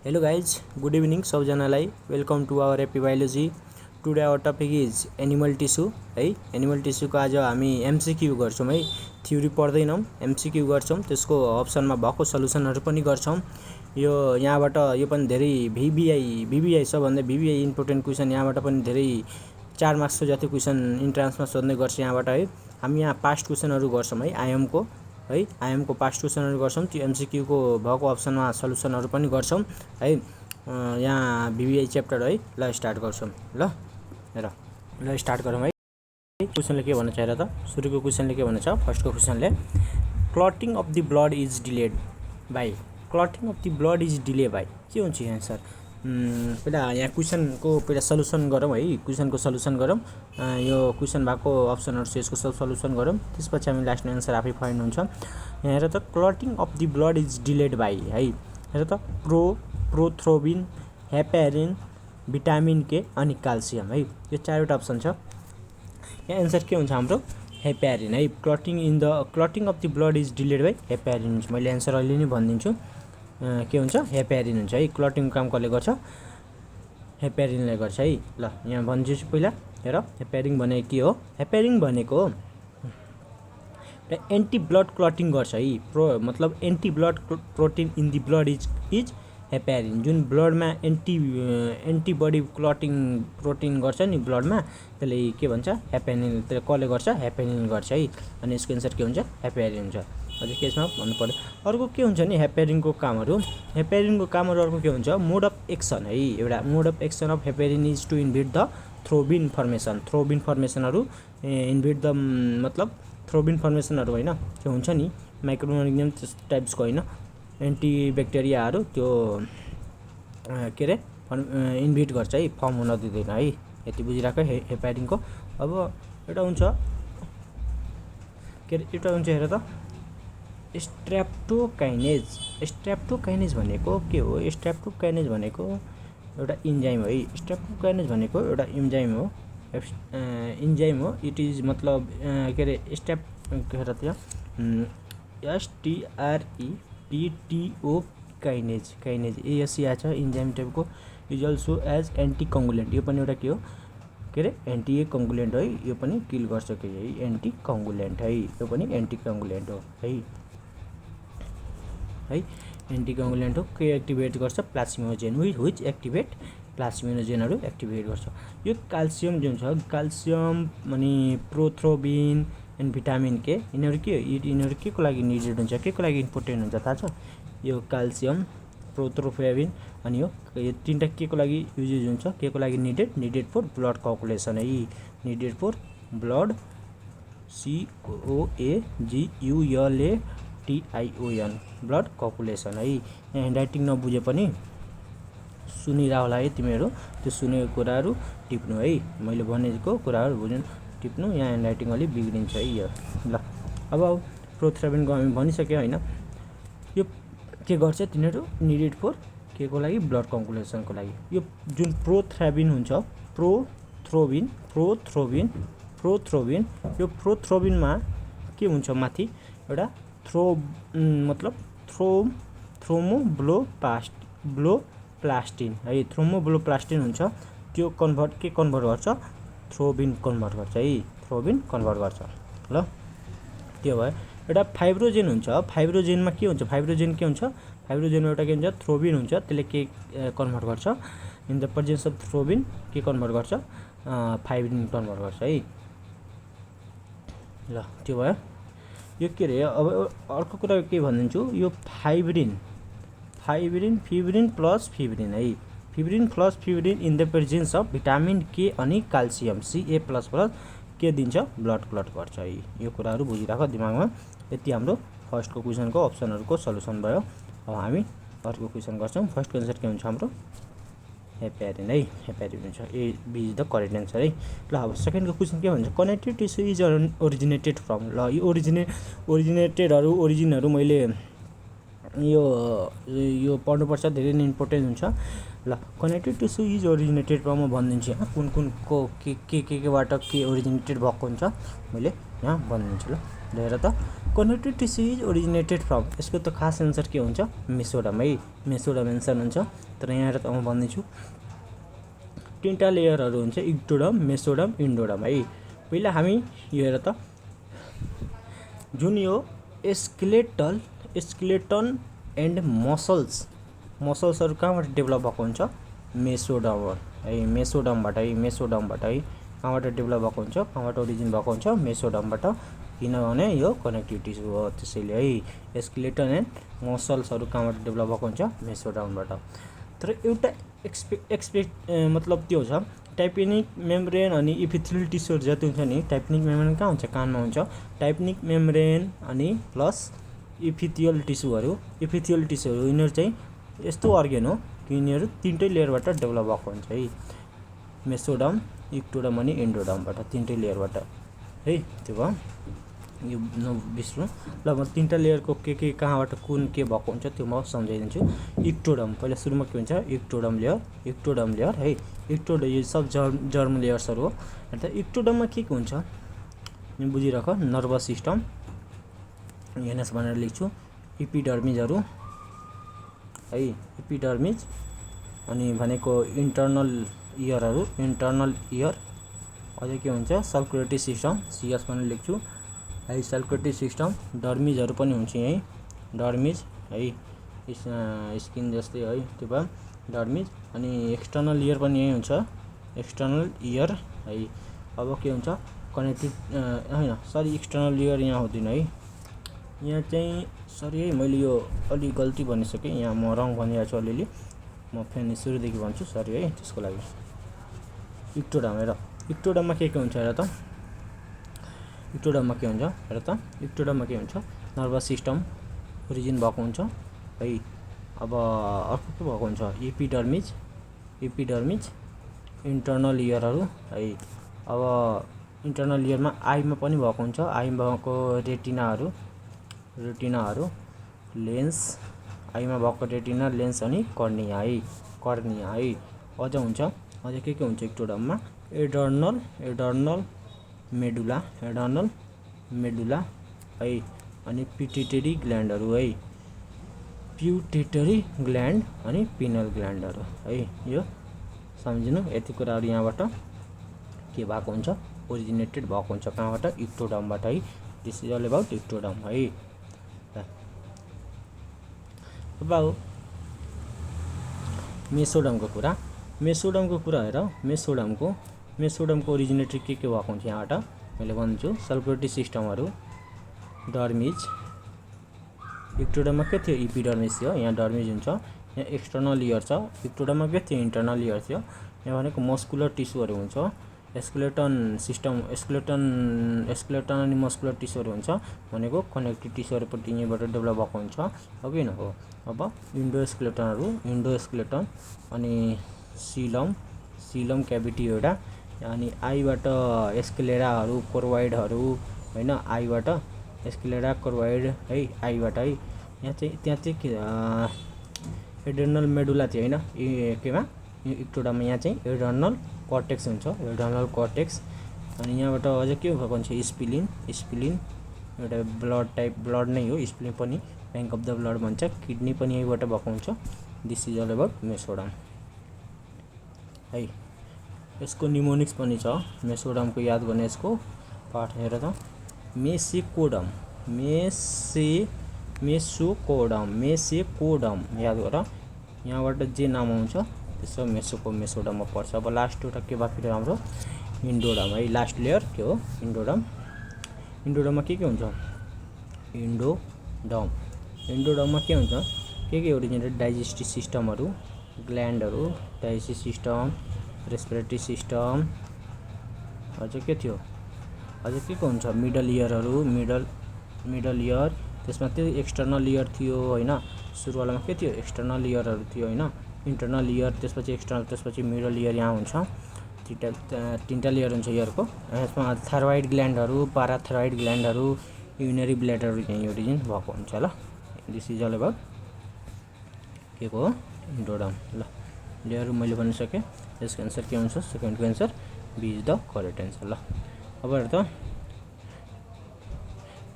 Hello guys, good evening सबजनालाई welcome to our AP biology. Today our topic is animal tissue है। Animal टिस्युको आज हामी MCQ गर्छौं है। थ्योरी पढ्दैनौं, एमसीक्यू गर्छौं। त्यसको अप्सनमा भएको सल्युसनहरु पनि गर्छौं। यो यहाँबाट यो पनि धेरै भिभिआई सबभन्दा भिभिआई इम्पोर्टेन्ट क्वेशन यहाँबाट पनि धेरै 4 मार्क्सको जति क्वेशन इन्ट्रान्समा सोध्ने गर्छ यहाँबाट है। हामी यहाँ पास्ट क्वेशनहरु गर्छौं है आईएम को पास्ट क्वेशनहरु गर्छौं। त्यो एमसीक्यू को भएको अप्सनमा सल्युसनहरु पनि गर्छौं है। यहाँ भिभिआई च्याप्टर है। ल स्टार्ट गर्छौं। ल स्टार्ट गरौँ है। क्वेशनले के भन्न चाहेर त सुरुको क्वेशनले के भन्न छ। फर्स्टको क्वेशनले clotting of the blood is delayed by. Clotting of the blood is delay by के हुन्छ यहाँ सर? पहिला यहाँ क्वेशनको पहिला सल्युसन गरौँ है। क्वेशनको सल्युसन गरौँ। यो क्वेशन भएको अप्सनहरु छ यसको सब सल्युसन गरौँ। त्यसपछि हामी लास्टमा आन्सर आफै फाइन्ड हुन्छ। यहाँ हेर त clotting of the blood is delayed by है। हेर त प्रोथ्रोबिन, हेपेरिन, भिटामिन के अनि क्याल्सियम है। यो चारवटा अप्सन छ। यहाँ आन्सर के हुन्छ हाम्रो? हेपेरिन है। Clotting of the blood is delayed by heparin हुन्छ। मैले आन्सर अहिले नै भनिदिन्छु। के हुन्छ? हेपेरिन हुन्छ है। क्लटिङ काम कसले गर्छ? हेपेरिनले गर्छ है। ल यहाँ भनिदिन्छु पहिला। हेर हेपेरिन भनेको के हो? हेपेरिन भनेको एन्टी ब्लड क्लटिङ गर्छ है। मतलब anti blood protein in the blood is heparin. जुन ब्लडमा एन्टिबडी क्लटिङ प्रोटिन गर्छ नि ब्लडमा, त्यसले के भन्छ? हेपेरिन। त्यसले कसले गर्छ? हेपेरिन गर्छ है। अनि यसको आन्सर के हुन्छ? हेपेरिन हुन्छ। अझै केसमा भन्नु पर्यो। अर्को के हुन्छ नि हेपेरिनको कामहरु? हेपेरिनको कामहरु अर्को के हुन्छ? मोड अफ एक्सन है। एउटा mode of action of heparin is to inhibit the thrombin formation. Thrombin फर्मेसनहरु इन्हिबिट द मतलब थ्रोबिन फर्मेसनहरु हैन त्यो हुन्छ नि माइक्रो अर्गानिजम टाइप्सको हैन एन्टिब्याक्टेरियाहरु त्यो के रे इन्हिबिट गर्छ है, फर्म हुन दिँदैन है। यति बुझिराख हेपेरिनको। अब एउटा हुन्छ के रे एउटा हुन्छ हेर त स्ट्रेप्टोकाइनेज। स्ट्रेप्टोकाइनेज भनेको के हो? स्ट्रेप्टोकाइनेज भनेको एउटा इन्जाइम हो है। स्ट्रेप्टोकाइनेज भनेको एउटा इन्जाइम हो। इट इज मतलब के रे स्टेप के हेर त STREPTO काइनेज एसिया छ इन्जाइम टाइपको। Is also as anticoagulant. यो पनि एउटा के हो? के रे एन्टी कङ्गुलेन्ट है। यो पनि किल गर्छ के है? एन्टी कङ्गुलेन्ट है। यो पनि एन्टी कङ्गुलेन्ट हो है। एन्टी कङ्गुलेन्ट हो। के एक्टिभेट गर्छ? प्लाज्मिनोजेन व्हिच एक्टिभेट प्लाज्मिनोजेनहरु एक्टिभेट गर्छ। यो क्याल्सियम जुन छ, क्याल्सियम अनि प्रोथ्रोबिन एन्ड भिटामिन के यिनीहरु के हो? यिनीहरु के को लागि निडेड हुन्छ? के को लागि इम्पोर्टेन्ट हुन्छ थाहा छ? यो क्याल्सियम, प्रोथ्रोबिन अनि यो तीनटा के को लागि युज हुन्छ? के को लागि निडेड फर ब्लड कोआगुलेसन है। Needed for blood COAGULATION blood coagulation है। यहाँ ह्यान्डराइटिङ नबुझे पनि सुनिरा होला है तिमीहरु। त्यो सुनेको कुराहरु टिप्नु है। मैले भनेको कुराहरु बुझ्नु टिप्नु। यहाँ ह्यान्डराइटिङ अलि बिग्रिन्छ है यो। ल अब प्रोथ्रोबिनको हामी भनिसक्यो हैन। यो के गर्छ तिनीहरु? निडेड फर के को लागि? ब्लड कोआगुलेसनको लागि। यो जुन प्रोथ्रोबिन हुन्छ, प्रोथ्रोबिन यो प्रोथ्रोबिनमा के हुन्छ? माथि एउटा मतलब थ्रोम्बोब्लास्टिन है। थ्रोम्बोब्लास्टिन हुन्छ। त्यो कन्भर्ट गर्छ? थ्रोबिन कन्भर्ट गर्छ है। थ्रोबिन कन्भर्ट गर्छ। ल त्यो भयो। एउटा फाइब्रोजेन हुन्छ। फाइब्रोजेनमा के हुन्छ? फाइब्रोजेन के हुन्छ? फाइब्रोजेनमा एउटा के हुन्छ? थ्रोबिन हुन्छ। त्यसले के कन्भर्ट गर्छ? In the presence of thrombin के कन्भर्ट गर्छ? फाइब्रिन कन्भर्ट गर्छ है। ल त्यो भयो। यो के रे? अब अर्को कुरा के भनिदिन्छु। यो फिब्रिन प्लस फिब्रिन है। Fibrin plus fibrin in the presence of vitamin के अनि क्याल्सियम Ca++ के दिन्छ? ब्लड क्लट गर्छ है। यो कुराहरु बुझिराख दिमागमा। यति हाम्रो फर्स्टको क्वेशनको अप्सनहरुको सल्युसन भयो। अब हामी अर्को क्वेशन गर्छौं। फर्स्टको आन्सर के हुन्छ हाम्रो? हेपेरिन है। हेपेरिन हुन्छ। A B is the correct answer है। ल अब सेकेन्डको क्वेशन के भन्छ? Connective tissue is originated from. ल यो ओरिजिनहरु मैले यो पढ्नुपर्छ। धेरै नै इम्पोर्टेन्ट हुन्छ। ल connective tissue is originated from म भनिदिन्छु यहाँ कुन को केबाट के ओरिजिनेटेड भएको हुन्छ मैले यहाँ भनिदिन्छु। ल हेर त connective tissue is originated from, यसको त खास एन्सर के हुन्छ मेसोडर्म है, मेसोडर्म एन्सर हुन्छ। तर यहाँ त म भनिदिन्छु तीनटा लेयरहरू हुन्छ, इक्टोडर्म, मेसोडर्म, इन्डोडर्म है। पहिला हामी यो हेर त जुन यो स्केलेटन एन्ड मसल्सहरू कहाँबाट डेभलप भएको हुन्छ मेसोडर्म है, मेसोडर्मबाट है कहाँबाट डेभलप भएको हुन्छ, कहाँबाट ओरिजिन भएको हुन्छ मेसोडर्मबाट, किनभने यो कनेक्टिभ टिस्यु हो। त्यसैले है स्केलेटन एन्ड मसल्सहरू कहाँबाट डेभलप भएको हुन्छ मेसोडर्मबाट। तर एउटा मतलब त्यो छ टाइपेनिक मेम्ब्रेन अनि इपिथेलियल टिस्युहरू जति हुन्छ नि, टाइपेनिक मेम्ब्रेन कहाँ हुन्छ कानमा हुन्छ, टाइपेनिक मेम्ब्रेन अनि प्लस इपिथेलियल टिस्युहरू यिनीहरू चाहिँ यस्तो अर्गेन हो कि यिनीहरू तीनटै लेयरबाट डेभलप भएको हुन्छ है, मेसोडर्म, इक्टोडर्म अनि इन्डोडर्मबाट, तीनटै लेयरबाट है। त्यो भयो यो नबिर्सनु ल। म तीनटा लेयरको के कहाँबाट कुन के भएको हुन्छ त्यो म सम्झाइदिन्छु। इक्टोडर्म पहिला सुरुमा के हुन्छ इक्टोडर्म लेयर है, इक्टोडर्म यो सब जर्म लेयर्सहरू हो। अन्त इक्टोडर्ममा के हुन्छ बुझिराख, नर्भस सिस्टम एनएस भनेर लेख्छु, इपिडर्मिजहरू है, इपिडर्मिज अनि भनेको इन्टर्नल इयर, अझै के हुन्छ सर्कुलेटरी सिस्टम सिएस भनेर लेख्छु है, सर्कुलेटरी सिस्टम, डर्मिजहरू पनि हुन्छ यहीँ, डर्मिज है स्किन जस्तै है, त्यो भयो डर्मिज। अनि एक्सटर्नल इयर पनि यहीँ हुन्छ, एक्सटर्नल इयर है। अब के हुन्छ कनेक्टिभ होइन सरी एक्सटर्नल इयर यहाँ हुँदैन है, यहाँ चाहिँ सरी है मैले यो अलि गल्ती भनिसकेँ, यहाँ म रङ भनिरहेको छु अलिअलि, म फेरि सुरुदेखि भन्छु सरी है त्यसको लागि। इक्टोडर्म हेर, इक्टोडर्ममा के हुन्छ हेर त, इक्टोडर्ममा के हुन्छ नर्भस सिस्टम ओरिजिन भएको हुन्छ है। अब अर्को के भएको हुन्छ इपिडर्मिज इन्टर्नल इयरहरू है। अब इन्टर्नल इयरमा आईमा पनि भएको हुन्छ, आईमा भएको रेटिनाहरू लेन्स, आईमा भएको रेटिना लेन्स अनि कर्निया है। अझ हुन्छ अझ के हुन्छ इक्टोडर्ममा एडर्नल मेडुला है, अनि पिट्युटरी ग्ल्यान्डहरू है, अनि पिनल ग्ल्यान्डहरू है। यो सम्झिनु यति कुराहरू यहाँबाट के भएको हुन्छ ओरिजिनेटेड भएको हुन्छ कहाँबाट इक्टोडर्मबाट है। This is all about ectoderm है। अब मेसोडर्मको कुरा हेर, मेसोडर्मको ओरिजिनेटेड के भएको हुन्छ यहाँबाट मैले भन्छु, सर्कुलेटरी सिस्टमहरू, डर्मिज, इक्टोडर्ममा के थियो इपिडर्मिस थियो, यहाँ डर्मिज हुन्छ, यहाँ एक्सटर्नल इयर छ, इक्टोडर्ममा के थियो इन्टर्नल इयर थियो, यहाँ भनेको मस्कुलर टिस्युहरू हुन्छ, स्केलेटन अनि मस्कुलर टिस्युहरू हुन्छ भनेको कनेक्टिभ टिस्युहरूपट्टि यहीँबाट डेभलप भएको हुन्छ हो कि हो। अब इन्डोस्केलेटन अनि सिलम क्याभिटी एउटा, अनि आईबाट स्क्लेराहरू कोर्वाइडहरू होइन, आईबाट स्क्लेरा कोर्वाइड है, आईबाट है। यहाँ चाहिँ एडर्नल मेडुला थियो होइन केमा इक्टोडर्ममा, यहाँ चाहिँ एडर्नल कर्टेक्स हुन्छ, अनि यहाँबाट अझ के भएको हुन्छ स्प्लिन एउटा ब्लड नै हो, स्प्लिन पनि ब्याङ्क अफ द ब्लड भन्छ, किडनी पनि यहीँबाट भएको हुन्छ। This is all about mesoderm है। यसको निमोनिक्स पनि छ मेसोडर्मको, याद गर्ने यसको पाठ हेर त, मेसोकोडम याद गर, यहाँबाट जे नाम आउँछ त्यसो मेसोडर्ममा पर्छ। अब लास्ट एउटा के बाँकी रह्यो हाम्रो इन्डोडर्म है, लास्ट लेयर के हो इन्डोडर्ममा के हुन्छ इन्डोडर्ममा के हुन्छ के ओरिजिनेटेड डाइजेस्टिभ सिस्टमहरू, ग्ल्यान्डहरू, डाइजेस्टिभ सिस्टम, रेस्पिरेटरी सिस्टम, अझ के हुन्छ मिडल इयर, त्यसमा त्यो एक्सटर्नल इयर थियो होइन, सुरुवालमा के थियो एक्सटर्नल इयरहरू थियो होइन, इन्टर्नल इयर, त्यसपछि एक्सटर्नल, त्यसपछि मिडल इयर यहाँ हुन्छ, तीनटा लेयर हुन्छ इयरको। यसमा थाइरोइड ग्ल्यान्डहरू, पाराथाइरोइड ग्ल्यान्डहरू, युरिनरी ब्ल्याडरहरू यहीँ ओरिजिन भएको हुन्छ ल। दिस इज अल अबाउट के को इन्डोडर्म ल। लेयरहरू मैले भनिसकेँ, यसको एन्सर के हुन्छ सेकेन्डको answer B is the correct answer ल। अब हेर त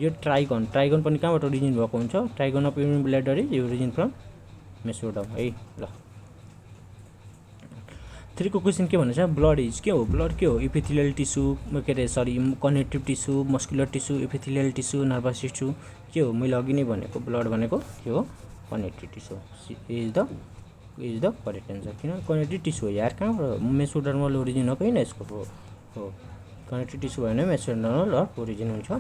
यो ट्राइगन पनि कहाँबाट ओरिजिन भएको हुन्छ? Trigone of union bladder is origin from mesoderm है। ल 3 को क्वेसन के भनेछ? ब्लड इज के हो? ब्लड के हो? इपिथेलियल टिस्यु के अरे sorry connective tissue, muscular tissue, epithelial tissue, nervous tissue के हो? मैले अघि नै भनेको ब्लड भनेको के हो? Connective tissue is the correct answer. किन कनेक्टिभ टिस्यु हो यार, कहाँबाट? मेसोडर्मल ओरिजिन हो कि होइन यसको? हो कनेक्टिभ टिस्यु भयो भने मेसोडर्मल ओरिजिन हुन्छ।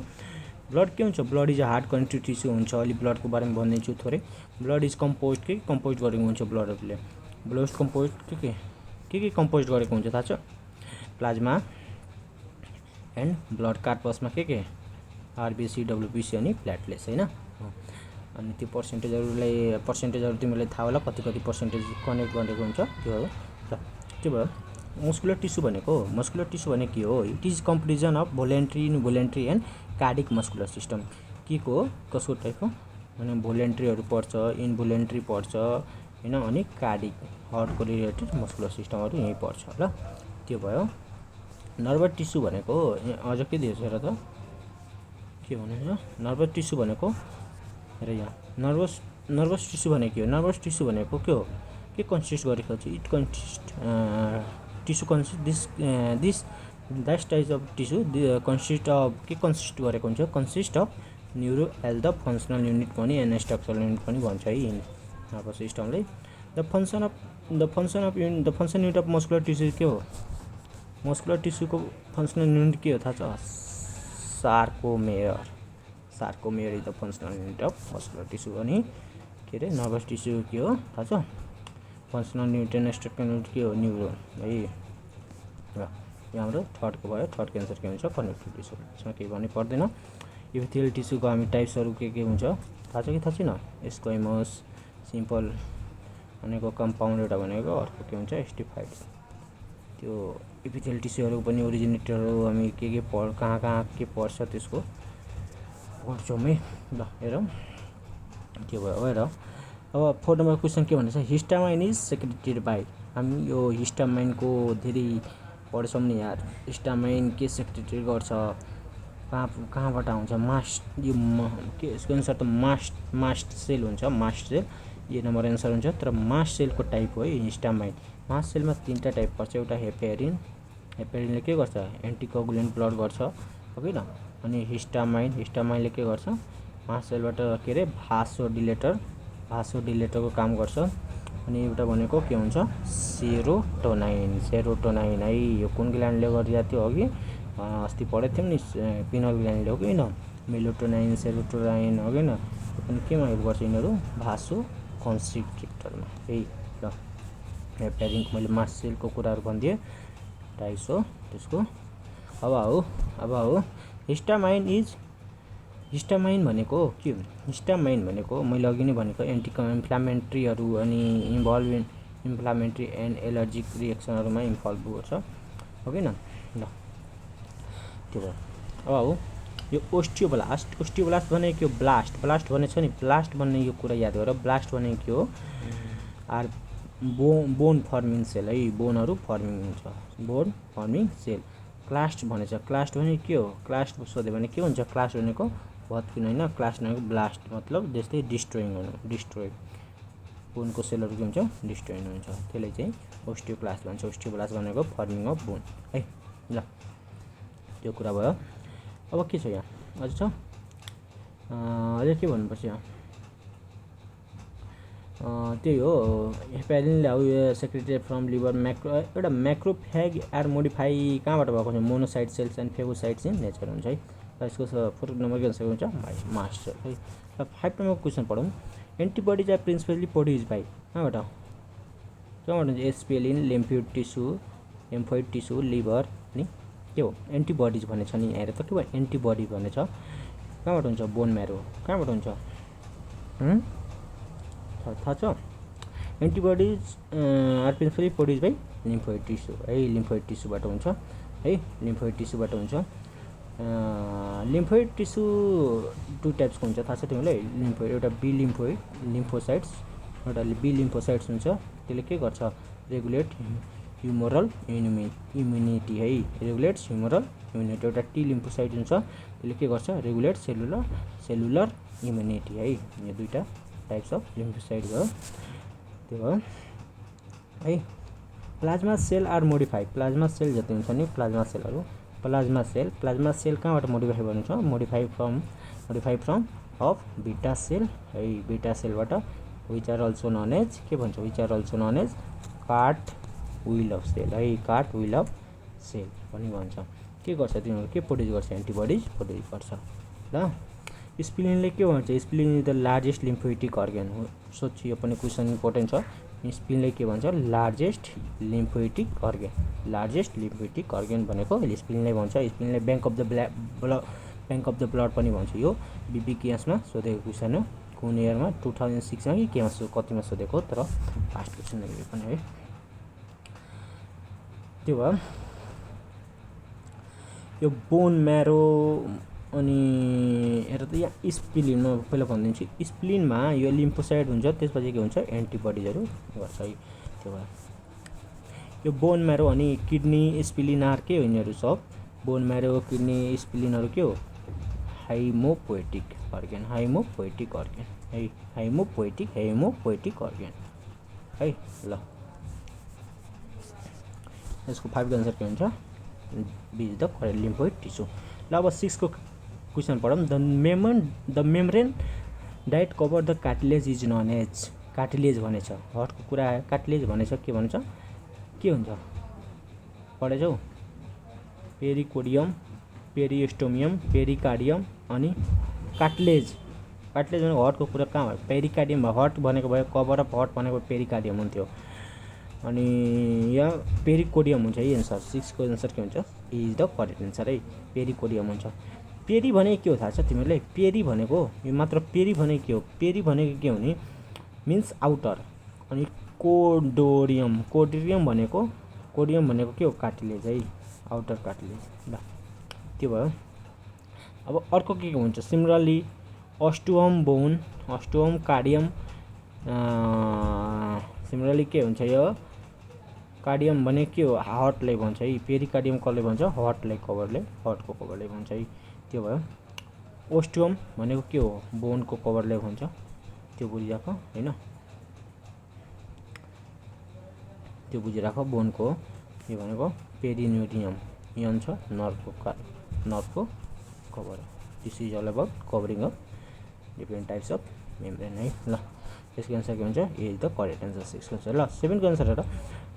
ब्लड के हुन्छ? Blood is a hard connective tissue हुन्छ। अलि ब्लडको बारेमा भन्दैछु थोरै। ब्लड इज कम्पोज गरेको हुन्छ ब्लडहरूले। ब्लड कम्पोज के कम्पोज गरेको हुन्छ थाहा छ? प्लाज्मा एन्ड ब्लड कार्पसमा के आरबिसी, डब्लुबिसी अनि प्लेटलेट्स हैन। अनि त्यो पर्सेन्टेजहरू तिमीलाई थाहा होला कति पर्सेन्टेज कनेक्ट गरेको हुन्छ त्यो हो। ल त्यो भयो। मस्कुलर टिस्यु भनेको के हो? It is comparison of voluntary, involuntary and cardiac muscular system. के को हो? कसको टाइपको? भने भोलेन्ट्रीहरू पर्छ, इनभोलेन्ट्री पर्छ हैन, अनि कार्डिक हार्टको रिलेटेड मस्कुलर सिस्टमहरू यहीँ पर्छ। ल त्यो भयो। नर्भस टिस्यु भनेको अझ के दिएछ र त? के भनेको? नर्भस टिस्यु भनेको र यहाँ नर्भस टिस्यु भनेको के हो? नर्भस टिस्यु भनेको के हो? के कन्सिस्ट गरेको छ? It consist tissue consist this type of tissue consist गरेको हुन्छ? Consist of neuro as the functional unit पनि एन्ड स्ट्रक्चरल युनिट पनि भन्छ है नर्भस सिस्टमले। The function unit of muscular tissue के हो? मस्कुलर टिस्युको फङ्सनल युनिट के हो थाहा छ? Sarcomere is the functional unit of muscular tissue. अनि के अरे नर्भस टिस्यु के हो थाहा छ? Functional unit and structural unit के हो? न्युरोन है। र यो हाम्रो थर्डको भयो। थर्डको एन्सर के हुन्छ? Connective tissue. यसमा केही भन्नु पर्दैन। इपिथेलियल टिस्युको हामी टाइप्सहरू के हुन्छ थाहा छ कि थाहा छैन? स्क्वाइमस, सिम्पल भनेको, कम्पाउन्डेड भनेको, अर्को के हुन्छ? स्टिफाइड। त्यो इपिथेलियल टिस्युहरू पनि ओरिजिनेटरहरू हामी कहाँ के पर्छ त्यसको पढ्छौँ है। ल हेरौँ के भयो हेर। अब 4 नम्बर क्वेसन के भनेछ? Histamine is secreted by. हामी यो हिस्टामाइनको धेरै पढ्छौँ नि यार। हिस्टामाइन के सेक्रेटेड गर्छ? कहाँबाट आउँछ? यो के यसको एन्सर त मास्ट सेल हुन्छ। मास्ट सेल यो नम्बर एन्सर हुन्छ। तर मास्ट सेलको टाइप हो है हिस्टामाइन। मास्ट सेलमा 3टा टाइप पर्छ। एउटा हेपेरिनले के गर्छ? एन्टिकोगुलेन्ट ब्लड गर्छ हो कि न। अनि हिस्टामाइनले के गर्छ? मास्ट सेलबाट के अरे भासोडिलेटरको काम गर्छ। अनि एउटा भनेको के हुन्छ? सेरोटोनाइन है। यो कुन ग्ल्यान्डले गरिरहेको थियो अघि? अस्ति पढेको थियौँ नि, पिनल ग्ल्यान्डले हो कि होइन? मेलाटोनाइन, सेरोटोनाइन हो कि होइन? अनि केमा हेल्प गर्छ यिनीहरू? भासोकन्स्ट्रिक्टरमा है। ल हेपेरिनको मैले मास्ट सेलको कुराहरू भनिदिएँ। टाइप्स हो त्यसको। अब हो हिस्टामाइन भनेको के हो? हिस्टामाइन भनेको मैले अघि नै भनेको इन्फ्लामेट्रीहरू अनि इन्फ्लामेट्री एन्ड एलर्जिक रिएक्सनहरूमा इन्भल्भ गर्छ हो कि न। ल त्यो भयो। अब हो यो ओस्टियोब्लास्ट भनेको के हो? ब्लास्ट भन्ने छ नि। ब्लास्ट भन्ने यो कुरा याद गर। ब्लास्ट भनेको के हो? बोन फर्मिङ सेल है। बोनहरू फर्मिङ हुन्छ। Bone forming cell. क्लास्ट भनेछ। क्लास्ट भने के हो? क्लास्ट सोध्यो भने के हुन्छ? क्लास्ट भनेको भत्किनु होइन। क्लास्ट भनेको ब्लास्ट मतलब जस्तै डिस्ट्रोय बोनको सेलहरू के हुन्छ? डिस्ट्रोय हुन्छ। त्यसले चाहिँ ओस्टियोब्लास्ट भन्छ। ओस्टियोब्लास्ट भनेको फर्मिङ अफ बोन है। ल त्यो कुरा भयो। अब के छ यहाँ? अझ छ अझै के भन्नुपर्छ यहाँ? त्यही हो हेपेरिनले हाउ सेक्रेटेड फ्रम लिभर एउटा म्याक्रोफेग एड मोडिफाई कहाँबाट भएको हुन्छ? Monocyte cells and phagocytes in nature हुन्छ है। र यसको 4 नम्बर के आन्सर हुन्छ? मास्ट सेल है। र 5 नम्बरको क्वेसन पढौँ। Antibodies are principally produce by कहाँबाट हुन्छ? एसपिएलिन, लिम्फोइड टिस्यु, लिभर अनि के हो? एन्टिबडिज भन्ने छ नि। हेर त के भयो? एन्टिबडी भन्ने छ। कहाँबाट हुन्छ? Bone marrow. कहाँबाट हुन्छ? थाहा छ? Antibodies are principally produce by lymphoid tissue है। लिम्फोइड टिस्युबाट हुन्छ है। लिम्फोइड टिस्यु 2 टाइप्सको हुन्छ। थाहा छ तिमीलाई? लिम्फोइड एउटा बी लिम्फोसाइट्स, एउटा बी लिम्फोसाइट्स हुन्छ। त्यसले के गर्छ? रेगुलेट ह्युमरल इम्युनिटी है। Regulates humoral immunity. एउटा टी लिम्फोसाइट हुन्छ, त्यसले के गर्छ, रेगुलेट सेलुलर इम्युनिटी है। यो दुईटा टाइप्स अफ लिम्फोसाइट भयो। त्यो भयो है। Plasma cell are modified, plasma cell जति हुन्छ नि प्लाज्मा सेलहरू, प्लाज्मा सेल कहाँबाट मोडिफाई गर्नुहुन्छ, modify from of beta cell है। बीटा सेलबाट which are also known as के भन्छ, which are also known as cartwheel of cell है, कार्ट विल अफ सेल पनि भन्छ। के गर्छ तिनीहरू, के प्रोड्युस गर्छ, एन्टिबडिज प्रोड्युस गर्छ ल। स्प्लिनले के भन्छ, spleen is the largest lymphatic organ हो। सोच, यो पनि क्वेसन इम्पोर्टेन्ट छ। स्प्लिनले के भन्छ, लार्जेस्ट लिम्फोइटिक अर्गन भनेको स्प्लिनले भन्छ। स्प्लिनले ब्याङ्क अफ द ब्लड पनि भन्छ। यो बिपी केएसमा सोधेको क्वेसन हो, कुन इयरमा 2006 मा कि केमा कतिमा सोधेको, तर फास्ट क्वेसन हो यो पनि है। त्यो भयो यो बोन म्यारो। अनि हेर त यहाँ स्प्लिनमा पहिला भनिदिन्छु, स्प्लिनमा यो लिम्फोसाइट हुन्छ, त्यसपछि के हुन्छ, एन्टिबडिजहरू गर्छ है। त्यो भयो यो बोन म्यारो। अनि किडनी स्प्लिन आर के हो, यिनीहरू सब बोन म्यारो किडनी स्प्लिनहरू के हो, हाइमोपोएटिक अर्गन है, हाइमोपोएटिक अर्गन है ल। यसको 5 आन्सर के हुन्छ, B is the correct lymphoid tissue. ल अब 6 को क्वेसन पढौँ। The membrane that cover the cartilage is known as, cartilage भनेछ, हर्टको कुरा आयो, कार्टिलेज भनेछ, के भन्छ, के हुन्छ पढेछौ, पेरिकोडियम, पेरिस्टोमियम, पेरिकार्डियम अनि कार्टिलेज। कार्टिलेज भनेको हर्टको कुरा कहाँ भयो, पेरिकार्डियम भयो, हर्ट भनेको भयो, कभर अफ हर्ट भनेको पेरिकार्डियम हुन्थ्यो। अनि यहाँ पेरिकोडियम हुन्छ है एन्सर। 6 को एन्सर के हुन्छ, इज द करेक्ट एन्सर है, पेरिकोडियम हुन्छ। पेरी भनेको के हो थाहा छ तिमीलाई, पेरी भनेको यो मात्र पेरी भनेको के हो, पेरी भनेको के हो नि मिन्स आउटर। अनि कोडियम भनेको के हो, कार्टिलेज है, आउटर कार्टिलेज ल। त्यो भयो। अब अर्को के हुन्छ, सिमिलरली अस्टुअम बोन, अस्टुअम कार्डियम, सिमिलरली के हुन्छ यो कार्डियम भने के हो, हार्टलाई भन्छ है, पेरिकार्डियम कसले भन्छ, हर्टको कभरले भन्छ है। त्यो भयो। ओस्टुअम भनेको के हो, बोनको कभरले भन्छ, त्यो बुझिराख हैन, त्यो बुझिराख बोनको। यो भनेको पेरिन्यूरियम, यन छ नर्भको cover. This is all about covering of different types of membrane है ल। यसको एन्सर के हुन्छ, A is the correct answer 6 को ल। 7 को एन्सर हेर,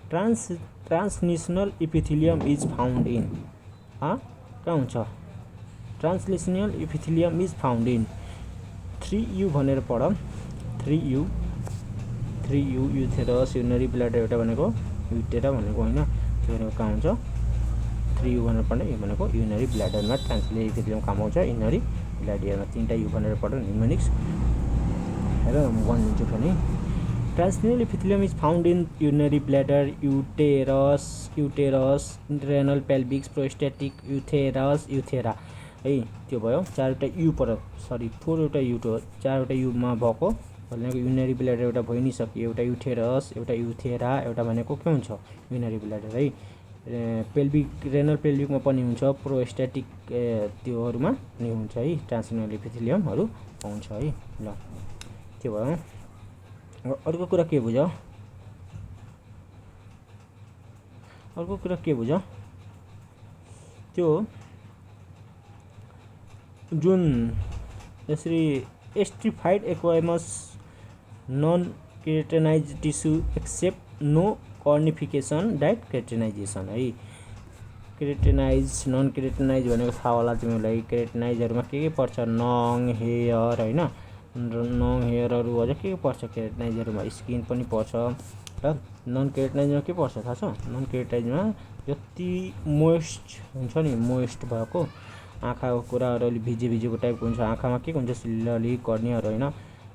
transitional epithelium is found in, कहाँ हुन्छ, transitional epithelium is found in 3U भनेर पढ, 3U युथेरस, युरिनरी ब्ल्याडर एउटा भनेको युटेरा भनेको होइन, त्यो भनेको कहाँ हुन्छ, 3U भनेर पढ्ने, यो भनेको युरिनरी ब्ल्याडरमा ट्रान्सलेसनल इपिथेलियम काम आउँछ, युरिनरी ब्ल्याडरमा 3टा यु भनेर पढ न्युमेरिक्स हेर। म भनिदिन्छु पनि, transitional epithelium is found in urinary bladder, uterus, renal pelvics, prostatic, urethra है। त्यो भयो 4वटा यु पर, सरी 4वटा यु हो, 4वटा युमा भएको भनेको युरिनरी ब्ल्याडर एउटा भइ नै सक्यो, एउटा युटेरस, एउटा युथेरा, एउटा भनेको के हुन्छ, युरिनरी ब्ल्याडर है। रेनल पेल्भिकमा पनि हुन्छ, प्रोस्टेटिक त्योहरूमा पनि हुन्छ है, ट्रान्सलेसनल इपिथेलियमहरू पाउँछ है ल। त्यो भयो। अर्को कुरा के बुझ, त्यो जुन यसरी stratified squamous non keratinize tissue except no cornification डाइट केराटिनाइजेसन है। केराटिनाइज नन केराटिनाइज भनेको थाहा होला तिमीलाई, केराटिनाइजहरूमा के पर्छ, नङ, हेयर होइन, नङ हेयरहरू अझ के पर्छ केराटिनाइजहरूमा, स्किन पनि पर्छ र नन केराटिनाइजमा के पर्छ थाहा छ, नन केराटिनाइजमा जति मोइस्ट हुन्छ नि, मोइस्ट भएको आँखाको कुराहरू अलिक भिजेको टाइपको हुन्छ, आँखामा के हुन्छ, सिल्लली कर्नियाहरू होइन।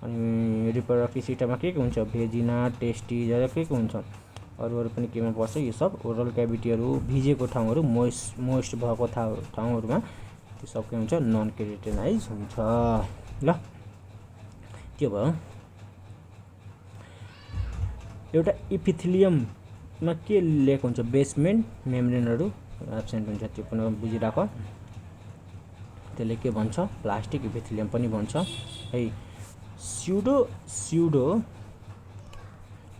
अनि रिप्रोडक्टिभ सिस्टममा के हुन्छ, भेजिना, टेस्टिज के हुन्छ, अरू पनि केमा पर्छ, यो सब ओरल क्याभिटीहरू, भिजेको ठाउँहरू, मोइस्ट भएको ठाउँहरूमा त्यो सब के हुन्छ, नन केराटिनाइज हुन्छ ल। त्यो भयो। एउटा इपिथेलियममा के लेख हुन्छ, बेसमेन्ट मेम्ब्रेनहरू एब्सेन्ट हुन्छ त्यो पनि बुझिराख। त्यसले के भन्छ प्लास्टिक इपिथेलियम पनि भन्छ है। स्युडो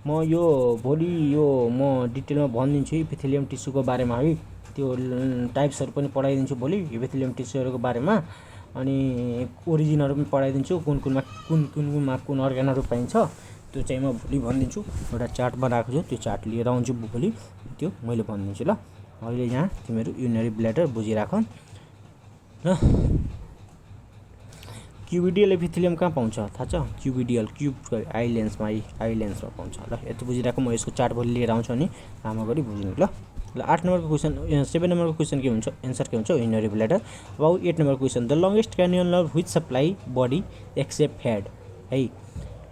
म यो भोलि म डिटेलमा भनिदिन्छु इपिथेलियम टिस्युको बारेमा है। त्यो टाइप्सहरू पनि पढाइदिन्छु भोलि इपिथेलियम टिस्युहरूको बारेमा। अनि ओरिजिनहरू पनि पढाइदिन्छु कुनमा कुन अर्गानहरू पाइन्छ त्यो चाहिँ म भोलि भनिदिन्छु। एउटा चार्ट बनाएको छु त्यो चार्ट लिएर आउँछु भोलि त्यो मैले भनिदिन्छु ल। अहिले यहाँ तिमीहरू युरिनरी ब्ल्याडर बुझिराख ल। क्युबिडियल एपिथेलियम कहाँ पाउँछ थाहा छ? क्युबिडियल आइलेन्समा पाउँछ ल। यति बुझिराख। म यसको चार्ट भोलि लिएर आउँछु अनि राम्रो गरी बुझ्नु ल। 8 नम्बरको क्वेसन 7 नम्बरको क्वेसन के हुन्छ एन्सर के हुन्छ युरिनरी ब्ल्याडर। अब 8 नम्बरको question the longest cranial nerve which supply body except head है।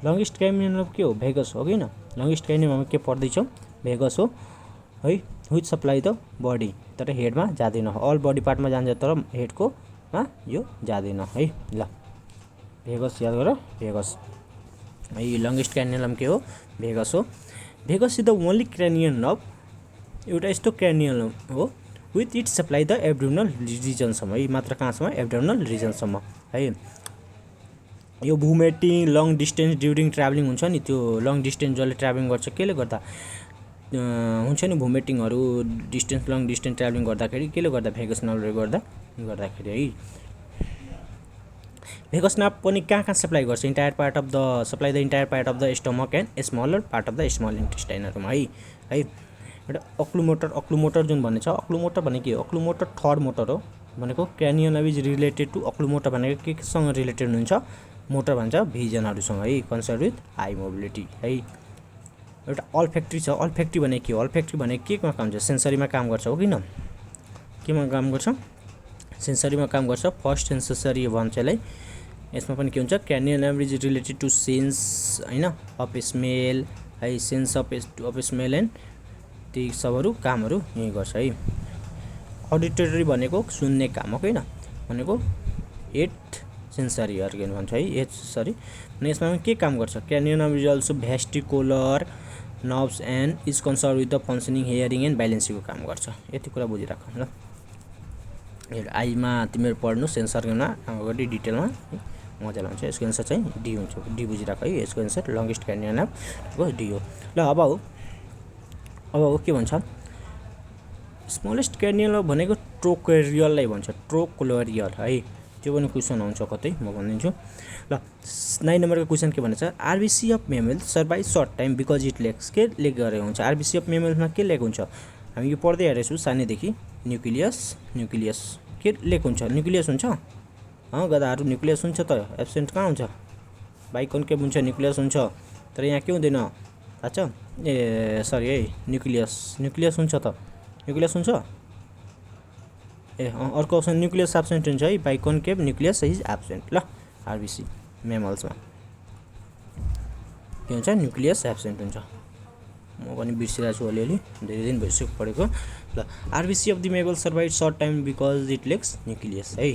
लङ्गेस्ट क्यानियल नर्भ के हो भेगस हो किन? लङ्गेस्ट क्यानियलमा के पढ्दैछौँ भेगस हो है। व्हिच सप्लाई द बडी तर हेडमा जाँदैन अल बडी पार्टमा जान्छ तर हेडकोमा यो जाँदैन है ल। भेगस याद गर भेगस है। लङ्गेस्ट क्यानियलम के हो भेगस हो। Vagus is the only cranial nerve एउटा यस्तो क्यानियल हो with it supply the abdominal रिजनसम्म है। मात्र कहाँसम्म एब्डोमिनल रिजनसम्म है। यो vomiting long distance during travelling हुन्छ नि त्यो लङ डिस्टेन्स जसले ट्राभलिङ गर्छ केले गर्दा हुन्छ नि भुमेटिङहरू लङ डिस्टेन्स ट्राभलिङ गर्दाखेरि केले गर्दा भेगस नर्भले गर्दाखेरि है। भेगस नर्भ पनि कहाँ सप्लाई गर्छ entire part of the entire part of the stomach and smaller part of the small इन्टेस्टाइनहरूमा है। एउटा अक्लुमोटर जुन भन्ने छ अक्लुमोटर भनेको के हो? अक्लुमोटर थर्ड मोटर हो भनेको क्यानियल नर्भ इज रिलेटेड टु अक्लुमोटर भनेको केसँग रिलेटेड हुन्छ मोटर भन्छ भिजनहरूसँग है। कन्सर्न विथ आई मोबिलिटी है। एउटा अल्फ्याक्ट्री छ अल्फ्याक्ट्री भनेको के हो? अल्फ्याक्ट्री भनेको केमा काम गर्छ सेन्सरीमा काम गर्छ हो किन? केमा काम गर्छ सेन्सरीमा काम गर्छ। फर्स्ट सेन्सरी भन्छ यसलाई। यसमा पनि के हुन्छ cranial nerve is related to sense हैन अफ स्मेल है। सेन्स अफ स्मेल एन्ड ती सबहरू कामहरू यही गर्छ है। अडिटरी भनेको सुन्ने काम हो किन भनेको 8 सेन्सरी अर्गन भन्छ है 8 सेन्सरी। अनि यसमा के काम गर्छ cranial nerve is also vestibular nerves and is concern with the functioning hearing and ब्यालेन्सिङको काम गर्छ। यति कुरा बुझिराख ल। आईमा तिमीहरू पढ्नु सेन्सरमा अगाडि डिटेलमा मजाले हुन्छ। यसको एन्सर चाहिँ डी हुन्छ डी बुझिराख है। यसको एन्सर लङ्गेस्ट क्यानियल नर्भको डी हो ल। अब के भन्छ स्मलेस्ट क्यानियल भनेको ट्रोकोरियललाई भन्छ ट्रोकोरियल है। त्यो पनि क्वेसन आउँछ कतै म भनिदिन्छु ल। 9 नम्बरको क्वेसन के भनेछ RBC of mammals survive short time because it lacks के लेक गरेको हुन्छ आरबिसी अफ मेमल्समा के लेक हुन्छ हामी यो पढ्दै आइरहेछौँ सानैदेखि न्युक्लियस के लेक हुन्छ न्युक्लियस हुन्छ गधाहरू न्युक्लियस हुन्छ त एब्सेन्ट कहाँ हुन्छ बाइकन्केभ हुन्छ न्युक्लियस हुन्छ तर यहाँ के हुँदैन थाहा छ ए सरी है न्युक्लियस हुन्छ त न्युक्लियस हुन्छ ए अर्को अप्सन न्युक्लियस एब्सेन्ट हुन्छ है बाइकन्केभ न्युक्लियस इज एब्सेन्ट ल। आरबिसी मेमल्समा के हुन्छ न्युक्लियस एब्सेन्ट हुन्छ। म पनि बिर्सिरहेको छु अलिअलि धेरै दिन भइसक्यो पढेको ल। RBC of the mammal survive short time because it lacks nucleus है।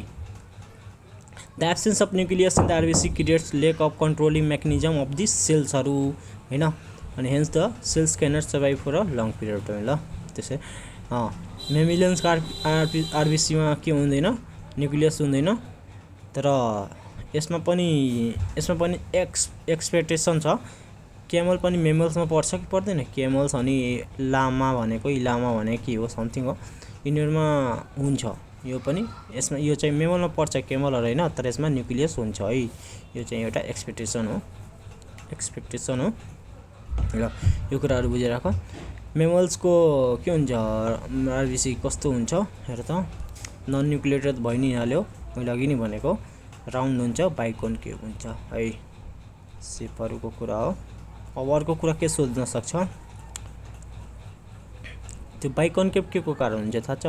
The absence of nucleus in the RBC creates lack of controlling mechanism of this सेल्सहरू होइन अनि hence the cells cannot survive for a long period of time ल। त्यसै मेमिलियन्सको आरबिसीमा के हुँदैन nucleus हुँदैन तर यसमा पनि एक्सपेक्टेसन छ। क्यामल पनि मेमल्समा पर्छ कि पर्दैन क्यामल्स अनि लामा भनेको के हो समथिङ हो यिनीहरूमा हुन्छ यो पनि यसमा यो चाहिँ मेमलमा पर्छ क्यामलहरू होइन तर यसमा न्युक्लियस हुन्छ है। यो चाहिँ एउटा एक्सपेक्टेसन हो ल। यो कुराहरू बुझेर राख। मेमल्सको के हुन्छ आरबिसी कस्तो हुन्छ हेर त नन न्युक्लिएटेड भइ नै हाल्यो मैले अघि नै भनेको राउन्ड हुन्छ बाइकन्केभ हुन्छ है। सेपहरूको कुरा हो। अब अर्को कुरा के सोध्न सक्छ त्यो बाइकन्केभ के को कारण हुन्छ थाहा छ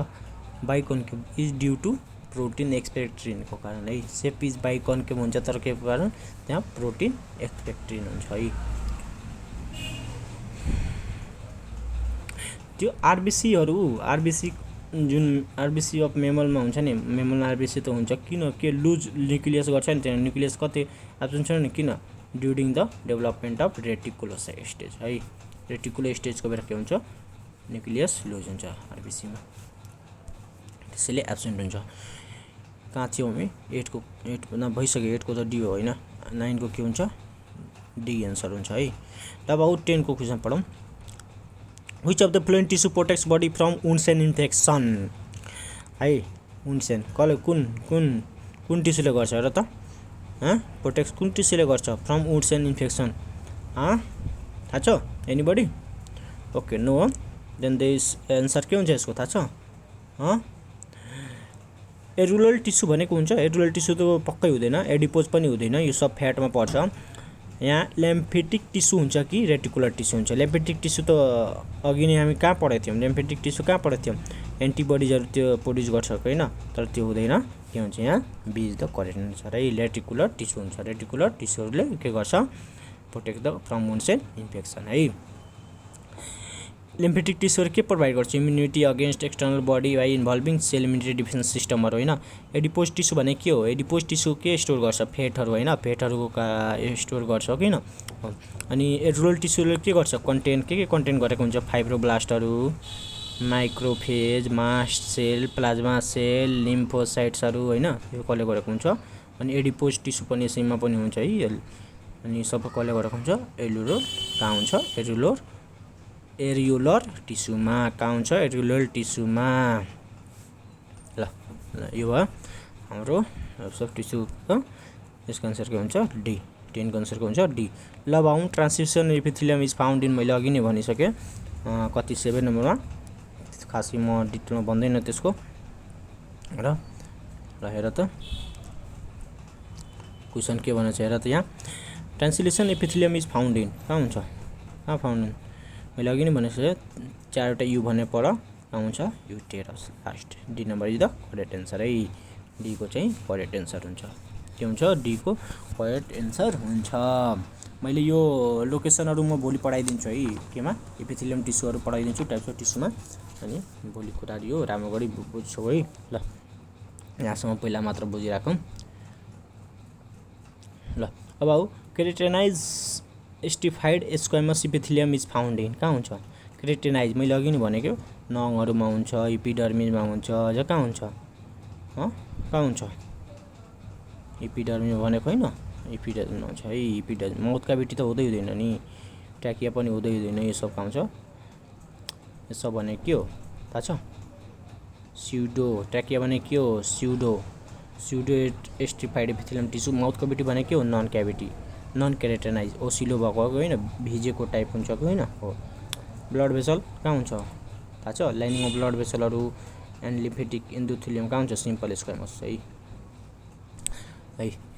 बाइकन्केभ इज ड्यू टु प्रोटिन एक्सपेक्ट्रिनको कारण है। सेप इज बाइकन्केभ हुन्छ तर के को कारण त्यहाँ प्रोटिन एक्सपेक्ट्रिन हुन्छ है। त्यो आरबिसी जुन आरबिसी अफ मेमलमा हुन्छ नि मेमलमा आरबिसी त हुन्छ किन के लुज न्युक्लियस गर्छ नि त्यहाँ न्युक्लियस कति एब्सेन्ट छ नि किन during the development of reticulus stage है। रेटिकुलर स्टेजको बेला के हुन्छ न्युक्लियस लुज हुन्छ आरबिसीमा त्यसैले एब्सेन्ट हुन्छ। कहाँ थियौँ हामी 8 भन्दा भइसक्यो 8 को त डी हो होइन 9 को के हुन्छ डी एन्सर हुन्छ है। ल अब 10 को क्वेसन पढौँ। Which of the following tissue protects body from wounds and infection है। वुन्ड्स एन्ड कसले कुन कुन कुन टिस्युले गर्छ र त प्रोटेक्ट कुन टिस्युले गर्छ फ्रम वुन्ड्स एन्ड इन्फेक्सन थाहा छ anybody? Okay no then this answer के हुन्छ यसको थाहा छ? एडुलर टिस्यु भनेको हुन्छ एडुलर टिस्यु त पक्कै हुँदैन एडिपोज पनि हुँदैन यो सब फ्याटमा पर्छ। यहाँ लिम्फेटिक टिस्यु हुन्छ कि रेटिकुलर टिस्यु हुन्छ? लिम्फेटिक टिस्यु त अघि नै हामी कहाँ पढेको थियौँ लिम्फेटिक टिस्यु कहाँ पढेको थियौँ एन्टिबडिजहरू त्यो प्रड्युस गर्छ होइन तर त्यो हुँदैन के हुन्छ यहाँ B is the correct answer है। रेटिकुलर टिस्यु हुन्छ रेटिकुलर टिस्युहरूले के गर्छ protect the from wounds and infection है। लिम्फेटिक टिस्युहरू के प्रोभाइड गर्छ immunity against external body by involving cell immunity defense सिस्टमहरू होइन। एडिपोज टिस्यु भने के हो एडिपोज टिस्यु के स्टोर गर्छ फेटहरू होइन फेटहरू स्टोर गर्छ किन। अनि एडुलर टिस्युले के गर्छ कन्टेन्ट के कन्टेन्ट गरेको हुन्छ फाइब्रोब्लास्टहरू macrophage mast cell plasma cell लिम्फोसाइट्सहरू होइन यो कसले गरेको हुन्छ। अनि एडिपोज टिस्यु पनि यसैमा पनि हुन्छ है। अनि सबै कसले गरेको हुन्छ एडुलर कहाँ हुन्छ एरियुलर टिस्युमा कहाँ हुन्छ एरियुलर टिस्युमा। ल यो भयो हाम्रो सब टिस्यु यसको आन्सर के हुन्छ डी 10 को आन्सर के हुन्छ डी। ल अब आउँ transcription epithelium is found in मैले अघि नै भनिसकेँ कति 7 नम्बरमा खासै म डिटेलमा भन्दैन त्यसको र हेर त क्वेसन के भनेको छ हेर त यहाँ translation epithelium is found in कहाँ हुन्छ कहाँ फाउन्ड इन मैले अघि नै भनेको चारवटा यु भन्ने पर कहाँ हुन्छ uterus last D number is the correct answer है। डी को चाहिँ करेक्ट एन्सर हुन्छ के हुन्छ डी को करेक्ट एन्सर हुन्छ। मैले यो लोकेसनहरू म भोलि पढाइदिन्छु है केमा एपिथेलियम टिस्युहरू पढाइदिन्छु टाइप्स अफ टिस्युमा अनि भोलि कुराहरू यो राम्रो गरी बुझ्छौ है। ल यहाँसम्म पहिला मात्र बुझिराखौँ। ल अब आऊ keratinize stratified squamous epithelium is found in कहाँ हुन्छ केराटिनाइज मैले अघि नै भनेको नङहरूमा हुन्छ एपिडर्मिसमा हुन्छ अझ कहाँ हुन्छ कहाँ हुन्छ एपिडर्मिस भनेको होइन एपिडर्मिसमा हुन्छ है। एपिडर्मिस माउथ क्याभिटी त हुँदैन नि ट्र्याकिया पनि हुँदैन यो सब कहाँ हुन्छ यो सब भने के हो थाहा छ स्युडो ट्र्याकिया भने के हो pseudo स्टिफाइड epithelium tissue mouth cavity भने के हो नन क्याभिटी नन केराटिनाइज ओसिलो भएको होइन भिजेको टाइप हुन्छ कि होइन हो। ब्लड भेसल कहाँ हुन्छ थाहा छ लाइनिङ अफ ब्लड भेसलहरू एन्ड लिम्फेटिक एन्डोथेलियम कहाँ हुन्छ सिम्पल स्क्वामस है।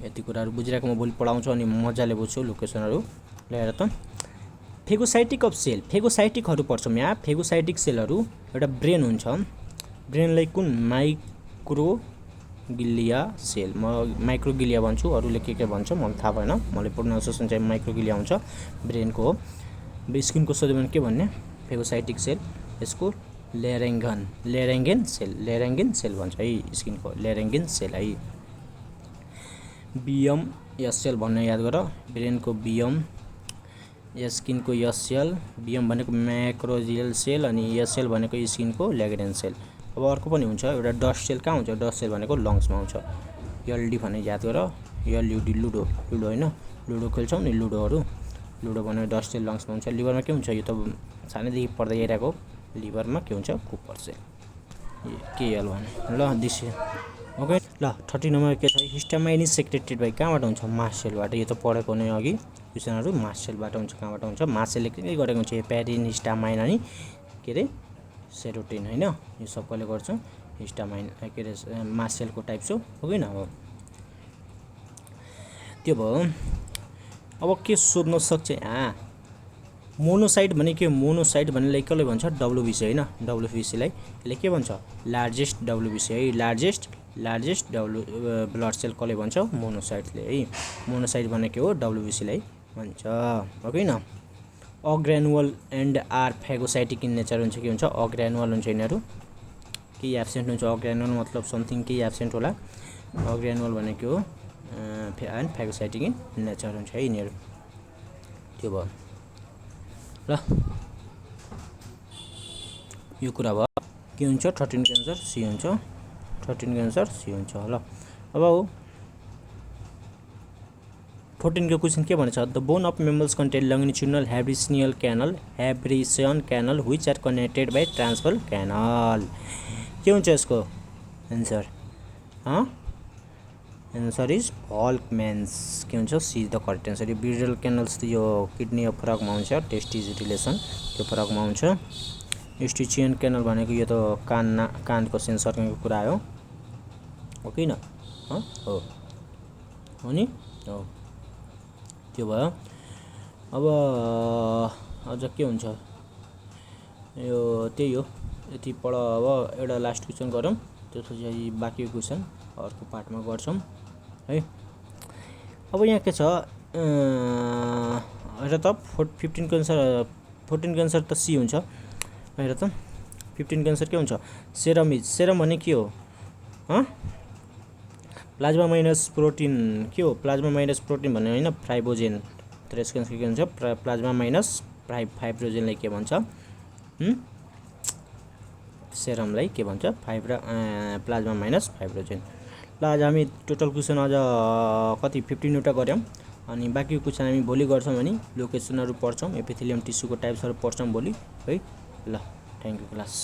यति कुराहरू बुझिरहेको म भोलि पढाउँछु अनि मजाले बुझ्छु लोकेसनहरू ल्याएर त। फेगोसाइटिक अफ सेल फेगोसाइटिकहरू पढ्छौँ यहाँ फेगोसाइटिक सेलहरू एउटा ब्रेन हुन्छ ब्रेनलाई कुन माइक्रोगिलिया सेल म माइक्रोगिलिया भन्छु अरूले के भन्छ मलाई थाहा भएन मलाई प्रोनाउन्सिएसन चाहिँ माइक्रोगिलिया हुन्छ ब्रेनको हो। स्किनको सोध्यो भने के भन्ने फेगोसाइटिक सेल यसको लेरेङ्गेन सेल भन्छ है स्किनको लेरेङ्गेन सेल है। बियम यस सेल भन्ने याद गर ब्रेनको बियम स्किनको यस सेल बियम भनेको म्याक्रोजियल सेल अनि यस सेल भनेको स्किनको लेरेङ्गेन सेल। अब अर्को पनि हुन्छ एउटा डस्ट सेल कहाँ हुन्छ डस्ट सेल भनेको लङ्समा हुन्छ एलडी भन्ने याद गर एलयुडी लुडो होइन लुडो खेल्छौँ नि लुडो भनेको डस्ट सेल लङ्समा हुन्छ। लिभरमा के हुन्छ यो त सानैदेखि पढ्दै आइरहेको लिभरमा के हुन्छ कुपर सेल केएल भने ल दिस ओके। ल 30 नम्बर के छ हिस्टामाइन इज सेक्रेटेड बाई कहाँबाट हुन्छ मास्ट सेलबाट यो त पढेको नै अघि क्वेसनहरू मास्ट सेलबाट हुन्छ कहाँबाट हुन्छ मास्ट सेलले के गरेको हुन्छ हेपारिन हिस्टामाइन अनि के अरे सेरोटिन होइन यो सबैले गर्छ हिस्टामाइन के अरे मास्ट सेलको टाइप हो किन अब त्यो भयो। अब के सोध्न सक्छ मोनोसाइट भने के मोनोसाइट भन्नेलाई कसले भन्छ डब्लुबिसी होइन डब्लुबिसीलाई यसले के भन्छ लार्जेस्ट डब्लुबिसी है लार्जेस्ट ब्लड सेल कसले भन्छ मोनोसाइटले है मोनोसाइट भनेको हो डब्लुबिसीलाई भन्छ हो किन। Agranular and are phagocytic in nature हुन्छ के हुन्छ अग्रेनुअल हुन्छ यिनीहरू केही एब्सेन्ट हुन्छ अग्रेनुअल मतलब समथिङ केही एब्सेन्ट होला अग्रेनुअल भनेको हो एन्ड फेगोसाइटिक इन नेचर हुन्छ है यिनीहरू त्यो भयो। ल यो कुरा भयो के हुन्छ 13 को आन्सर सी हुन्छ 13 को एन्सर सी हुन्छ। ल अब 14 को क्वेसन के भन्छ, the bone of mammals contain longitudinal haversian canal which are connected by transverse canal. के हुन्छ यसको एन्सर? Answer is Volkmann's. के हुन्छ? C the correct answer. यो ब्रिडल क्यानल्स यो किडनी फरकमा हुन्छ, टेस्टिज रिलेसन त्यो फरकमा हुन्छ। युस्टिचियन क्यानल भनेको यो त कानको सेन्सरको कुरा हो कि न? हो नि? हो, त्यो भयो। अब अझ के हुन्छ? यो त्यही हो, यति पढ। अब एउटा लास्ट क्वेसन गरौँ, त्यसपछि बाँकी क्वेसन अर्को पार्टमा गर्छौँ है। अब यहाँ के छ हेर त, 15 को एन्सर 14 को एन्सर त सी हुन्छ। हेर त 15 को एन्सर के हुन्छ? Serum is. सेरम भने के हो? Plasma minus protein. के हो प्लाज्मा माइनस प्रोटिन भन्ने? होइन, फाइब्रोजेन। तर यसको एन्सर के हुन्छ? प्लाज्मा माइनस फाइब्रोजेनलाई के भन्छ? सेरमलाई के भन्छ? Plasma minus फाइब्रोजेन। ल आज हामी टोटल क्वेसन अझ कति 15 वटा गऱ्यौँ, अनि बाँकी क्वेसन हामी भोलि गर्छौँ। अनि लोकेसनहरू पढ्छौँ, एपिथेलियम टिस्युको टाइप्सहरू पढ्छौँ भोलि है। ल थ्याङ्क यू क्लास।